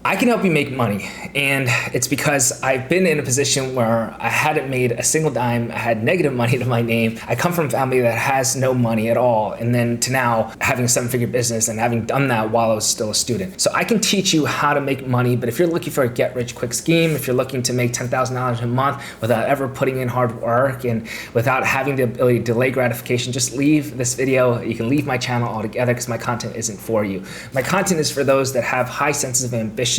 I can help you make money, and it's because I've been in a position where I hadn't made a single dime. I had negative money to my name. I come from a family that has no money at all, and then to now having a 7-figure business and having done that while I was still a student. So I can teach you how to make money, but if you're looking for a get-rich-quick scheme, if you're looking to make $10,000 a month without ever putting in hard work and without having the ability to delay gratification, just leave this video. You can leave my channel altogether because my content isn't for you. My content is for those that have high senses of ambition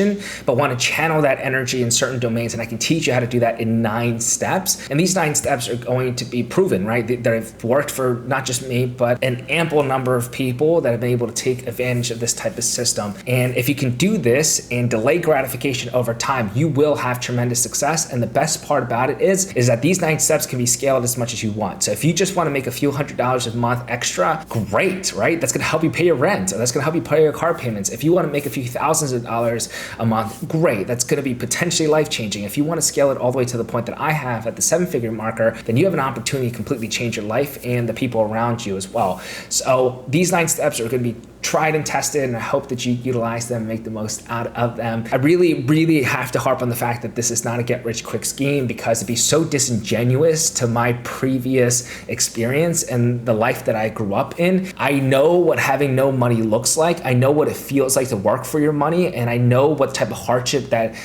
but want to channel that energy in certain domains, and I can teach you how to do that in 9 steps. And these 9 steps are going to be proven, right? That have worked for not just me, but an ample number of people that have been able to take advantage of this type of system. And if you can do this and delay gratification over time, you will have tremendous success. And the best part about it is that these 9 steps can be scaled as much as you want. So if you just want to make a few $100s a month extra, great, right? That's going to help you pay your rent, or that's going to help you pay your car payments. If you want to make a few thousands of dollars a month, great. That's going to be potentially life-changing. If you want to scale it all the way to the point that I have at the 7-figure marker, then you have an opportunity to completely change your life and the people around you as well. So these 9 steps are going to be tried and tested, and I hope that you utilize them, make the most out of them. I really have to harp on the fact that this is not a get-rich-quick scheme, because it'd be so disingenuous to my previous experience and the life that I grew up in. I know what having no money looks like. I know what it feels like to work for your money, and I know what type of hardship that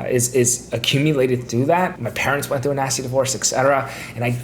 is accumulated through that. My parents went through a nasty divorce, etc., and I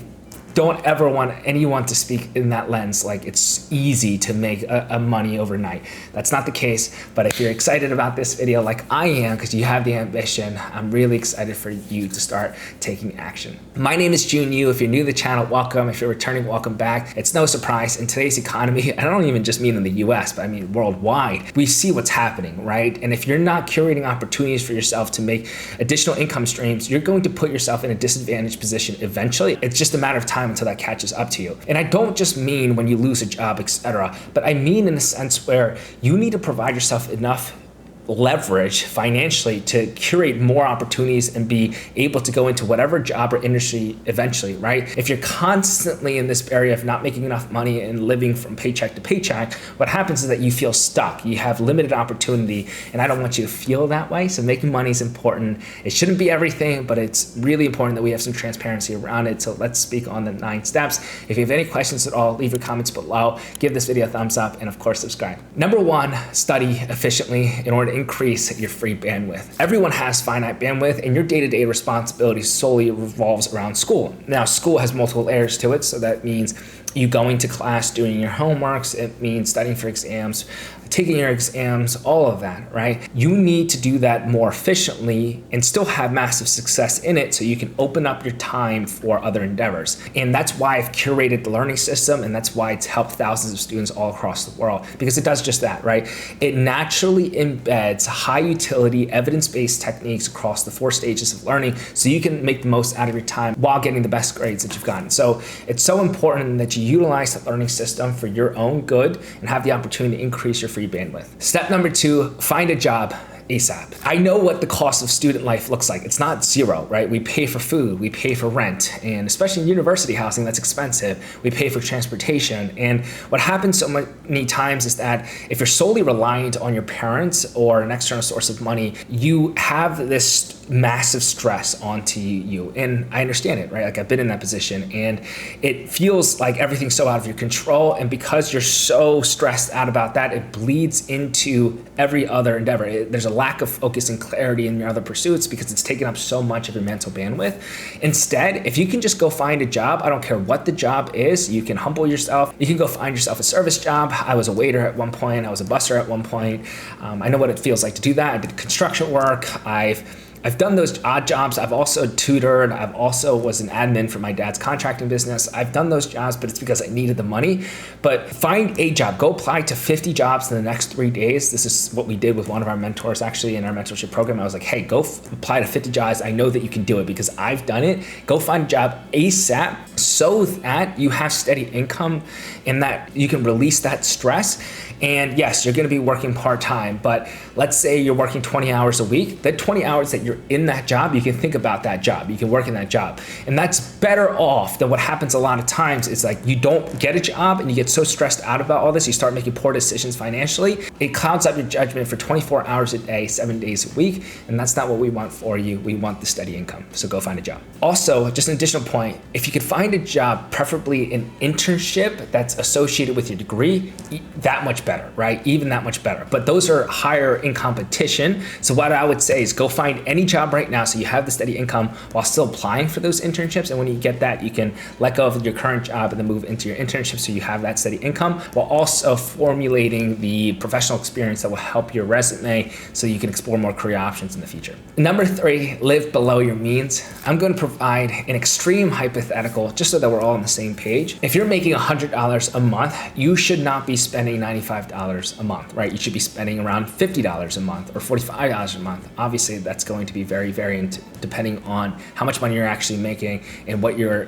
don't ever want anyone to speak in that lens like it's easy to make a money overnight. That's not the case. But if you're excited about this video like I am, because you have the ambition, I'm really excited for you to start taking action. My name is Jun Yu. If you're new to the channel, welcome. If you're returning, welcome back. It's no surprise in today's economy, I don't even just mean in the US, but I mean worldwide, we see what's happening, right? And if you're not curating opportunities for yourself to make additional income streams, you're going to put yourself in a disadvantaged position eventually. It's just a matter of time until that catches up to you. And I don't just mean when you lose a job, etc., but I mean in a sense where you need to provide yourself enough leverage financially to curate more opportunities and be able to go into whatever job or industry eventually, right? If you're constantly in this area of not making enough money and living from paycheck to paycheck, what happens is that you feel stuck. You have limited opportunity, and I don't want you to feel that way. So making money is important. It shouldn't be everything, but it's really important that we have some transparency around it. So let's speak on the 9 steps. If you have any questions at all, leave your comments below. Give this video a thumbs up, and of course, subscribe. Number 1, study efficiently in order to increase your free bandwidth. Everyone has finite bandwidth, and your day-to-day responsibility solely revolves around school. Now, school has multiple layers to it, so that means you going to class, doing your homeworks, it means studying for exams, taking your exams, all of that, right? You need to do that more efficiently and still have massive success in it so you can open up your time for other endeavors. And that's why I've curated the learning system, and that's why it's helped thousands of students all across the world, because it does just that, right? It naturally embeds high utility, evidence-based techniques across the 4 stages of learning so you can make the most out of your time while getting the best grades that you've gotten. So it's so important that you utilize the learning system for your own good and have the opportunity to increase your free bandwidth. Step number 2, find a job ASAP. I know what the cost of student life looks like. It's not zero, right? We pay for food, we pay for rent, and especially in university housing, that's expensive. We pay for transportation. And what happens so many times is that if you're solely reliant on your parents or an external source of money, you have this massive stress onto you. And I understand it, right? Like I've been in that position, and it feels like everything's so out of your control. And because you're so stressed out about that, it bleeds into every other endeavor. There's a lack of focus and clarity in your other pursuits because it's taken up so much of your mental bandwidth. Instead, if you can just go find a job, I don't care what the job is, you can humble yourself. You can go find yourself a service job. I was a waiter at one point. I was a busser at one point. I know what it feels like to do that. I did construction work. I've done those odd jobs. I've also tutored. I've also was an admin for my dad's contracting business. I've done those jobs, but it's because I needed the money. But find a job. Go apply to 50 jobs in the next 3 days. This is what we did with one of our mentors actually in our mentorship program. I was like, hey, go apply to 50 jobs. I know that you can do it because I've done it. Go find a job ASAP so that you have steady income and that you can release that stress. And yes, you're gonna be working part-time, but let's say you're working 20 hours a week. The 20 hours that you're in that job, you can think about that job, you can work in that job. And that's better off than what happens a lot of times is like you don't get a job and you get so stressed out about all this, you start making poor decisions financially. It clouds up your judgment for 24 hours a day, 7 days a week. And that's not what we want for you. We want the steady income. So go find a job. Also, just an additional point, if you could find a job, preferably an internship that's associated with your degree, that much better, right? Even that much better. But those are higher in competition. So what I would say is go find any job right now so you have the steady income while still applying for those internships. And when you get that, you can let go of your current job and then move into your internship so you have that steady income while also formulating the professional experience that will help your resume so you can explore more career options in the future. Number 3, live below your means. I'm going to provide an extreme hypothetical just so that we're all on the same page. If you're making $100 a month, you should not be spending $95 a month, right? You should be spending around $50 a month or $45 a month. Obviously, that's going to be very variant depending on how much money you're actually making and what your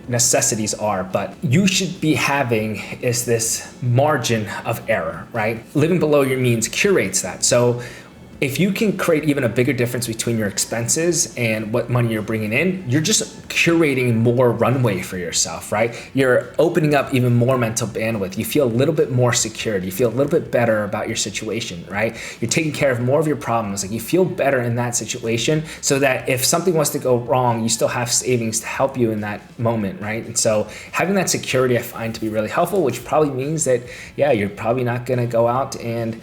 necessities are. But you should be having is this margin of error, right? Living below your means curates that. So if you can create even a bigger difference between your expenses and what money you're bringing in, you're just curating more runway for yourself, right? You're opening up even more mental bandwidth. You feel a little bit more secure. You feel a little bit better about your situation, right? You're taking care of more of your problems. Like you feel better in that situation so that if something was to go wrong, you still have savings to help you in that moment, right? And so having that security I find to be really helpful, which probably means that, yeah, you're probably not gonna go out and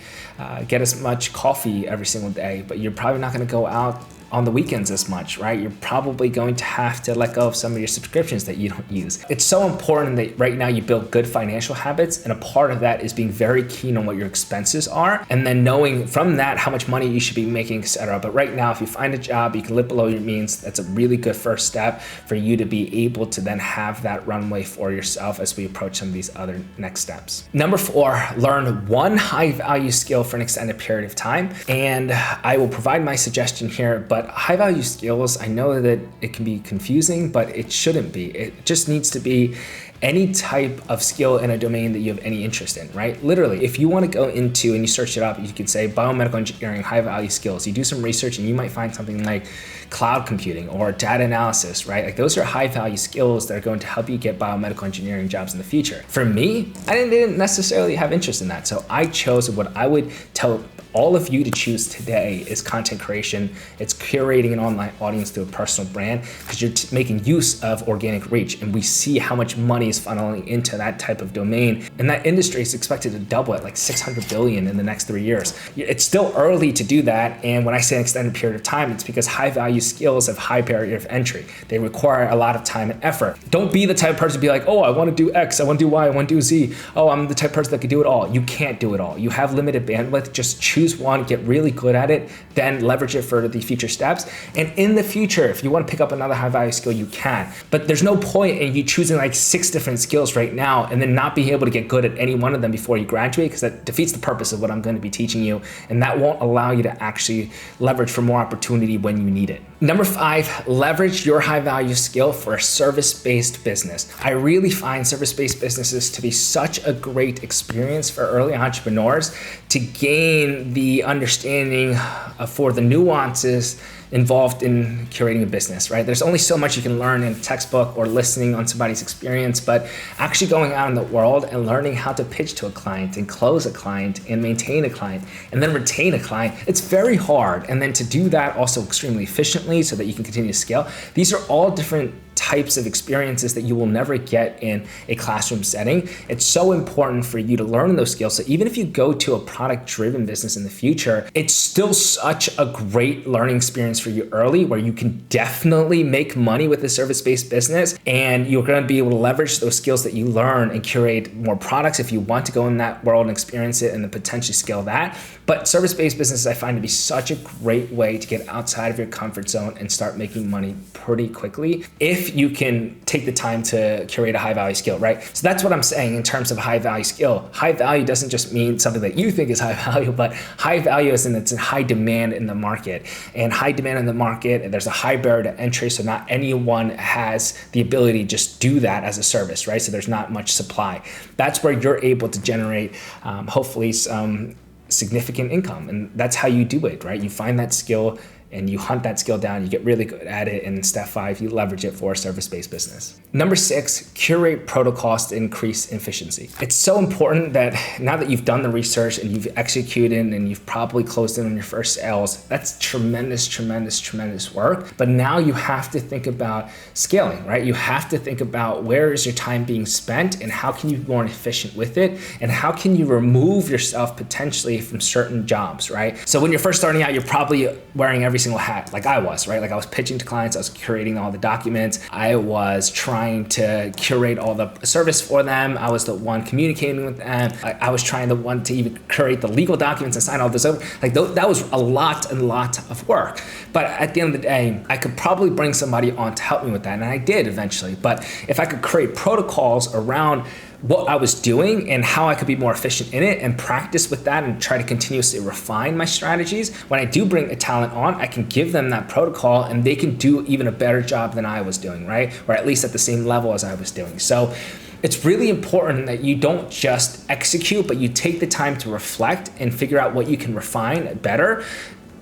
get as much coffee every single day, but you're probably not going to go out on the weekends as much, right? You're probably going to have to let go of some of your subscriptions that you don't use. It's so important that right now you build good financial habits, and a part of that is being very keen on what your expenses are, and then knowing from that how much money you should be making, etc. But right now, if you find a job, you can live below your means. That's a really good first step for you to be able to then have that runway for yourself as we approach some of these other next steps. Number 4, learn one high value skill for an extended period of time. And I will provide my suggestion here, but high value skills, I know that it can be confusing, but it shouldn't be. It just needs to be any type of skill in a domain that you have any interest in, right? Literally, if you want to go into and you search it up, you could say biomedical engineering, high value skills. You do some research and you might find something like cloud computing or data analysis, right? Like those are high value skills that are going to help you get biomedical engineering jobs in the future. For me, I didn't necessarily have interest in that. So I chose what I would tell all of you to choose today is content creation. It's curating an online audience through a personal brand because you're making use of organic reach. And we see how much money is funneling into that type of domain. And that industry is expected to double at like 600 billion in the next 3 years. It's still early to do that. And when I say an extended period of time, it's because high value skills have high barrier of entry. They require a lot of time and effort. Don't be the type of person to be like, oh, I want to do X, I want to do Y, I want to do Z. Oh, I'm the type of person that can do it all. You can't do it all. You have limited bandwidth. Just choose one, get really good at it, then leverage it for the future steps. And in the future, if you want to pick up another high value skill, you can. But there's no point in you choosing like 6 different skills right now and then not being able to get good at any one of them before you graduate, because that defeats the purpose of what I'm going to be teaching you. And that won't allow you to actually leverage for more opportunity when you need it. Number 5, leverage your high value skill for a service-based business. I really find service-based businesses to be such a great experience for early entrepreneurs to gain the understanding for the nuances involved in curating a business, right? There's only so much you can learn in a textbook or listening on somebody's experience, but actually going out in the world and learning how to pitch to a client and close a client and maintain a client and then retain a client, it's very hard. And then to do that also extremely efficiently so that you can continue to scale. These are all different types of experiences that you will never get in a classroom setting. It's so important for you to learn those skills. So even if you go to a product-driven business in the future, it's still such a great learning experience for you early, where you can definitely make money with a service-based business, and you're going to be able to leverage those skills that you learn and curate more products if you want to go in that world and experience it and then potentially scale that. But service-based businesses I find to be such a great way to get outside of your comfort zone and start making money pretty quickly if you can take the time to curate a high value skill, right? So that's what I'm saying in terms of high value skill. High value doesn't just mean something that you think is high value, but high value is it's in high demand in the market. And high demand in the market, there's a high barrier to entry, so not anyone has the ability to just do that as a service, right? So there's not much supply. That's where you're able to generate hopefully some significant income. And that's how you do it, right? You find that skill and you hunt that skill down, you get really good at it, and step 5, you leverage it for a service-based business. Number 6, curate protocols to increase efficiency. It's so important that now that you've done the research and you've executed and you've probably closed in on your first sales, that's tremendous work. But now you have to think about scaling, right? You have to think about where is your time being spent and how can you be more efficient with it, and how can you remove yourself potentially from certain jobs, right? So when you're first starting out, you're probably wearing every single hat, like I was, right? Like I was pitching to clients, I was curating all the documents, I was trying to curate all the service for them, I was the one communicating with them, I was trying the one to even curate the legal documents and sign all this over. Like that was a lot of work. But at the end of the day, I could probably bring somebody on to help me with that, and I did eventually. But if I could create protocols around what I was doing and how I could be more efficient in it and practice with that and try to continuously refine my strategies, when I do bring a talent on, I can give them that protocol and they can do even a better job than I was doing, right? Or at least at the same level as I was doing. So it's really important that you don't just execute, but you take the time to reflect and figure out what you can refine better,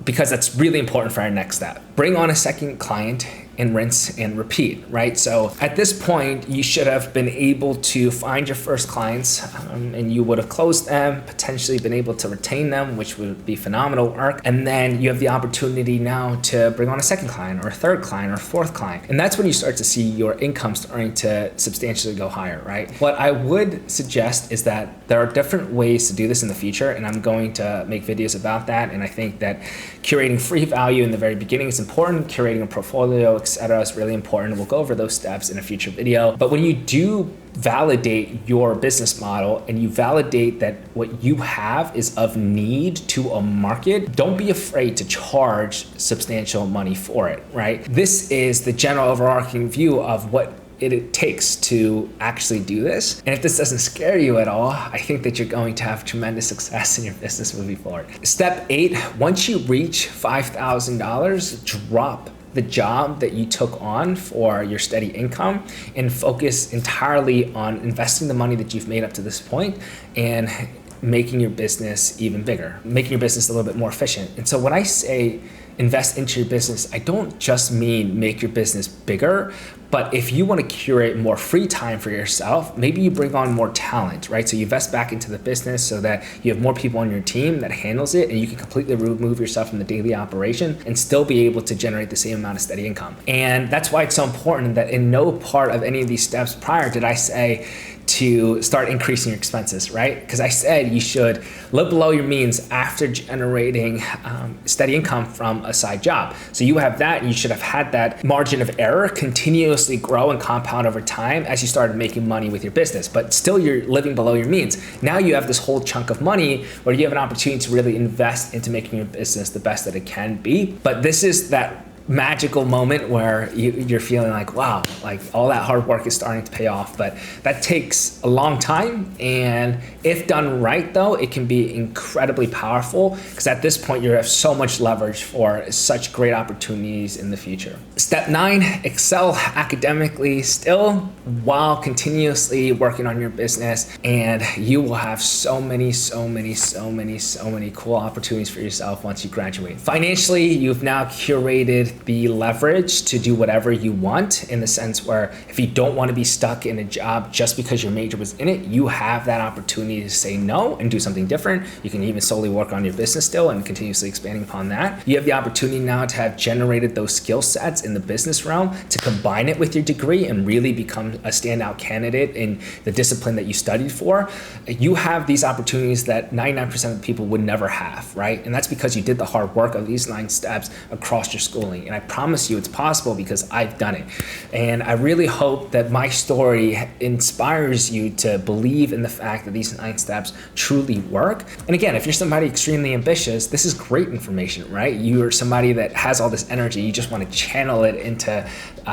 because that's really important for our next step. Bring on a second client and rinse and repeat, right? So at this point, you should have been able to find your first clients and you would have closed them, potentially been able to retain them, which would be phenomenal work. And then you have the opportunity now to bring on a second client or a third client or a fourth client. And that's when you start to see your income starting to substantially go higher, right? What I would suggest is that there are different ways to do this in the future, and I'm going to make videos about that. And I think that curating free value in the very beginning is important, curating a portfolio, etc. is really important. We'll go over those steps in a future video. But when you do validate your business model and you validate that what you have is of need to a market, don't be afraid to charge substantial money for it, right? This is the general overarching view of what it takes to actually do this. And if this doesn't scare you at all, I think that you're going to have tremendous success in your business moving forward. Step 8, once you reach $5,000, drop the job that you took on for your steady income and focus entirely on investing the money that you've made up to this point and making your business even bigger, making your business a little bit more efficient. And so when I say invest into your business, I don't just mean make your business bigger, but if you want to curate more free time for yourself, maybe you bring on more talent, right? So you invest back into the business so that you have more people on your team that handles it, and you can completely remove yourself from the daily operation and still be able to generate the same amount of steady income. And that's why it's so important that in no part of any of these steps prior did I say to start increasing your expenses, right? Because I said you should live below your means after generating steady income from a side job. So you have that, and you should have had that margin of error continuously grow and compound over time as you started making money with your business. But still you're living below your means. Now you have this whole chunk of money where you have an opportunity to really invest into making your business the best that it can be. But this is that magical moment where you're feeling like, wow, like all that hard work is starting to pay off. But that takes a long time, and if done right though, it can be incredibly powerful, because at this point you have so much leverage for such great opportunities in the future. Step 9, excel academically still while continuously working on your business, and you will have so many cool opportunities for yourself once you graduate. Financially, you've now curated the leverage to do whatever you want, in the sense where if you don't want to be stuck in a job just because your major was in it, you have that opportunity to say no and do something different. You can even solely work on your business still and continuously expanding upon that. You have the opportunity now to have generated those skill sets in the business realm to combine it with your degree and really become a standout candidate in the discipline that you studied for. You have these opportunities that 99% of people would never have, right? And that's because you did the hard work of these 9 steps across your schooling. journey. And I promise you it's possible because I've done it. And I really hope that my story inspires you to believe in the fact that these 9 steps truly work. And again, if you're somebody extremely ambitious, this is great information, right? You're somebody that has all this energy, you just want to channel it into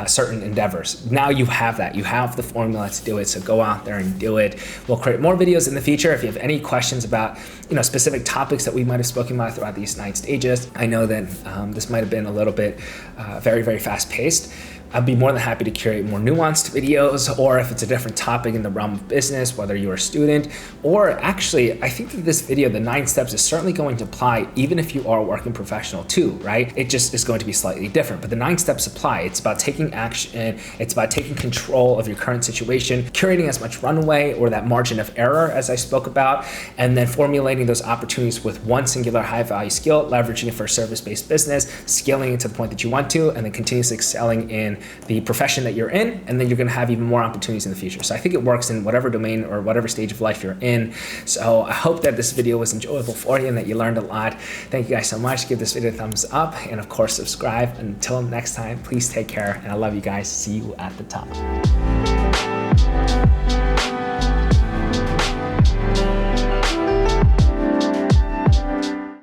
certain endeavors. Now you have that. You have the formula to do it, so go out there and do it. We'll create more videos in the future. If you have any questions about specific topics that we might have spoken about throughout these 9 stages, I know that this might have been a little bit very, very fast paced. I'd be more than happy to curate more nuanced videos, or if it's a different topic in the realm of business, whether you're a student, or actually, I think that this video, the 9 steps, is certainly going to apply even if you are a working professional too, right? It just is going to be slightly different, but the 9 steps apply. It's about taking action. It's about taking control of your current situation, curating as much runway or that margin of error as I spoke about, and then formulating those opportunities with one singular high value skill, leveraging it for a service-based business, scaling it to the point that you want to, and then continuously excelling in the profession that you're in, and then you're going to have even more opportunities in the future. So I think it works in whatever domain or whatever stage of life you're in. So I hope that this video was enjoyable for you and that you learned a lot. Thank you guys so much. Give this video a thumbs up, and of course subscribe. Until next time, please take care, and I love you guys. See you at the top.